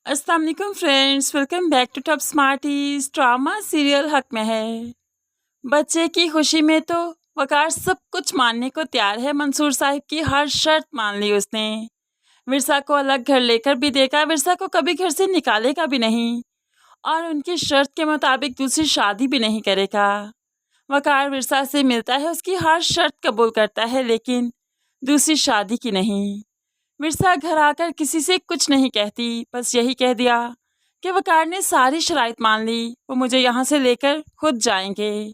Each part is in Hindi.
अस्सलाम वालेकुम friends, welcome back to top smarties. Drama serial हक में है। बच्चे की खुशी में तो वकार सब कुछ मानने को तैयार है। मंसूर साहिब की हर शर्त मान ली उसने। विरसा को अलग घर लेकर भी देखा, विरसा को कभी घर से निकालेगा भी नहीं और उनकी शर्त के मुताबिक दूसरी शादी भी नहीं करेगा। वकार विरसा से मिलता है, उसकी हर शर्त कबूल करता है, लेकिन दूसरी शादी की नहीं। मिर्जा घर आकर किसी से कुछ नहीं कहती, बस यही कह दिया कि वकार ने सारी शराइत मान ली, वो मुझे यहाँ से लेकर खुद जाएंगे।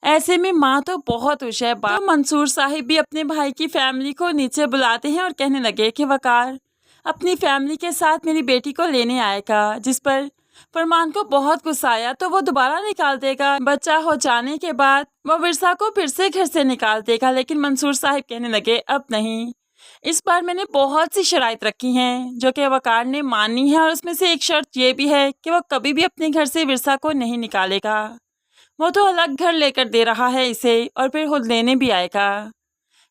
ऐसे में माँ तो बहुत खुश है। तो मंसूर साहिब भी अपने भाई की फैमिली को नीचे बुलाते हैं और कहने लगे कि वकार अपनी फैमिली के साथ मेरी बेटी को लेने आएगा। जिस पर फरमान को बहुत गुस्सा आया, तो वो दोबारा निकाल देगा। बच्चा हो जाने के बाद वो विरसा को फिर से घर से निकाल देगा, लेकिन मंसूर साहिब कहने लगे अब नहीं, इस बार मैंने बहुत सी शराइत रखी हैं जो कि वकार ने माननी है, और उसमें से एक शर्त ये भी है कि वह कभी भी अपने घर से विरसा को नहीं निकालेगा। वो तो अलग घर लेकर दे रहा है इसे और फिर खुद लेने भी आएगा।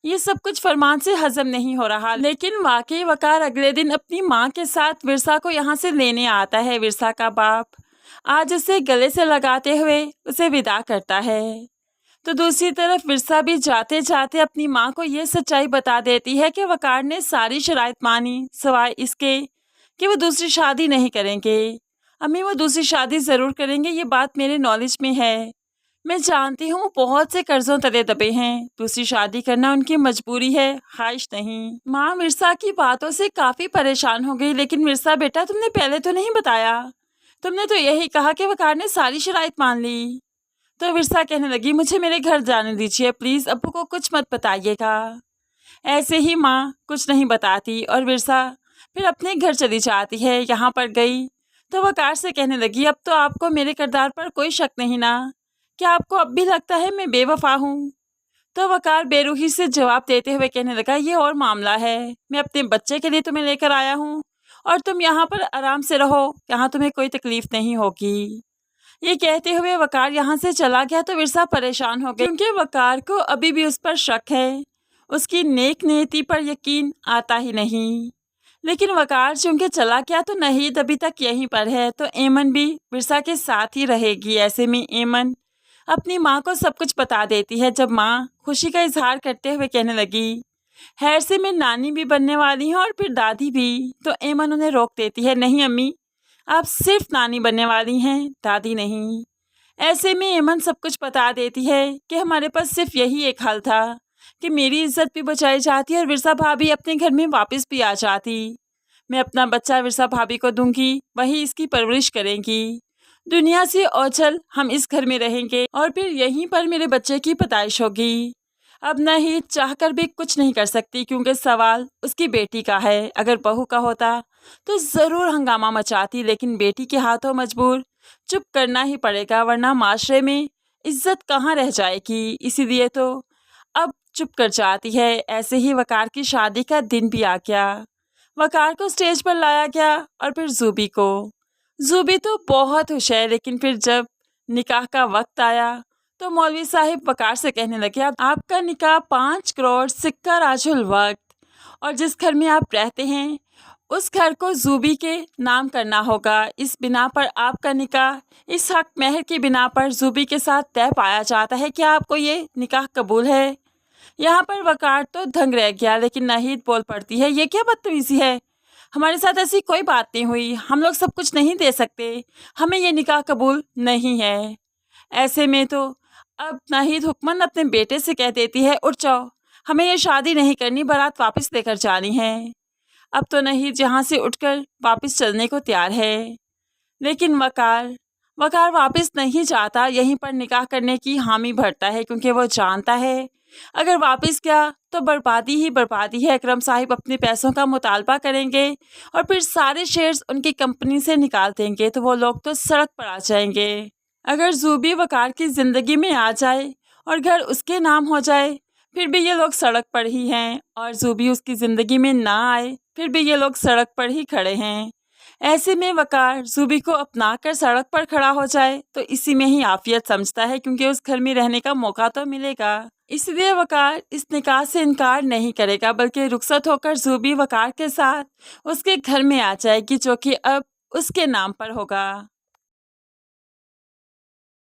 ये सब कुछ फरमान से हजम नहीं हो रहा, लेकिन वाकई वकार अगले दिन अपनी माँ के साथ विरसा को यहाँ से लेने आता है। विरसा का बाप आज उसे गले से लगाते हुए उसे विदा करता है। तो दूसरी तरफ विरसा भी जाते जाते अपनी माँ को ये सच्चाई बता देती है कि वकार ने सारी शराइत मानी, सिवाय इसके कि वो दूसरी शादी नहीं करेंगे। अम्मी, वो दूसरी शादी ज़रूर करेंगे, ये बात मेरे नॉलेज में है। मैं जानती हूँ बहुत से कर्जों तले दबे हैं, दूसरी शादी करना उनकी मजबूरी है, ख्वाहिश नहीं। माँ मिर्जा की बातों से काफ़ी परेशान हो गई, लेकिन मिर्जा बेटा तुमने पहले तो नहीं बताया, तुमने तो यही कहा कि वकार ने सारी शराइत मान ली। तो विरसा कहने लगी मुझे मेरे घर जाने दीजिए प्लीज़, अब्बू को कुछ मत बताइएगा। ऐसे ही माँ कुछ नहीं बताती और विरसा फिर अपने घर चली जाती है। यहाँ पर गई तो वकार से कहने लगी अब तो आपको मेरे किरदार पर कोई शक नहीं ना, क्या आपको अब भी लगता है मैं बेवफा हूँ? तो वकार बेरुखी से जवाब देते हुए कहने लगा ये और मामला है, मैं अपने बच्चे के लिए तुम्हें लेकर आया हूँ और तुम यहाँ पर आराम से रहो, यहाँ तुम्हें कोई तकलीफ नहीं होगी। ये कहते हुए वकार यहाँ से चला गया तो विरसा परेशान हो गई, क्योंकि वकार को अभी भी उस पर शक है, उसकी नेक नीयति पर यकीन आता ही नहीं। लेकिन वकार चूंकि चला गया तो नहीद अभी तक यहीं पर है, तो एमन भी विरसा के साथ ही रहेगी। ऐसे में एमन अपनी माँ को सब कुछ बता देती है। जब माँ खुशी का इजहार करते हुए कहने लगी खैर से मैं नानी भी बनने वाली हूँ और फिर दादी भी, तो एमन उन्हें रोक देती है नहीं अम्मी, आप सिर्फ नानी बनने वाली हैं, दादी नहीं। ऐसे में एमन सब कुछ बता देती है कि हमारे पास सिर्फ यही एक हल था कि मेरी इज्जत भी बचाई जाती और विरसा भाभी अपने घर में वापस भी आ जाती। मैं अपना बच्चा विरसा भाभी को दूंगी, वही इसकी परवरिश करेंगी। दुनिया से ओझल हम इस घर में रहेंगे और फिर यहीं पर मेरे बच्चे की पैदाइश होगी। अब नहीं चाहकर भी कुछ नहीं कर सकती, क्योंकि सवाल उसकी बेटी का है। अगर बहू का होता तो ज़रूर हंगामा मचाती, लेकिन बेटी के हाथों मजबूर चुप करना ही पड़ेगा, वरना माशरे में इज्जत कहाँ रह जाएगी। इसीलिए तो अब चुप कर जाती है। ऐसे ही वकार की शादी का दिन भी आ गया। वकार को स्टेज पर लाया गया और फिर जूबी को। जूबी तो बहुत खुश है, लेकिन फिर जब निकाह का वक्त आया तो मौलवी साहिब वकार से कहने लगे आपका निकाह 5 करोड़ सिक्का राजुल वक्त, और जिस घर में आप रहते हैं उस घर को जूबी के नाम करना होगा। इस बिना पर आपका निकाह इस हक महर की बिना पर जूबी के साथ तय पाया जाता है। क्या आपको ये निकाह कबूल है? यहाँ पर वकार तो दंग रह गया, लेकिन नाहिद बोल पड़ती है ये क्या बदतमीजी है, हमारे साथ ऐसी कोई बात नहीं हुई, हम लोग सब कुछ नहीं दे सकते, हमें ये निकाह कबूल नहीं है। ऐसे में तो अब नाहिद हुक्मन अपने बेटे से कह देती है उठ जाओ, हमें ये शादी नहीं करनी, बारात वापस लेकर जानी है। अब तो नाहिद यहाँ से उठकर वापस चलने को तैयार है, लेकिन वकार वापस नहीं जाता, यहीं पर निकाह करने की हामी भरता है, क्योंकि वो जानता है अगर वापस गया तो बर्बादी ही बर्बादी है। अकरम साहिब अपने पैसों का मुतालबा करेंगे और फिर सारे शेयर्स उनकी कंपनी से निकाल देंगे, तो वो लोग तो सड़क पर आ जाएंगे। अगर जूबी वकार की ज़िंदगी में आ जाए और घर उसके नाम हो जाए फिर भी ये लोग सड़क पर ही हैं, और जूबी उसकी ज़िंदगी में ना आए फिर भी ये लोग सड़क पर ही खड़े हैं। ऐसे में वकार जूबी को अपना कर सड़क पर खड़ा हो जाए तो इसी में ही आफियत समझता है, क्योंकि उस घर में रहने का मौका तो मिलेगा। इसलिए वकार इस निकाह से इनकार नहीं करेगा, बल्कि रुखसत होकर जूबी वकार के साथ उसके घर में आ जाएगी, जो कि अब उसके नाम पर होगा।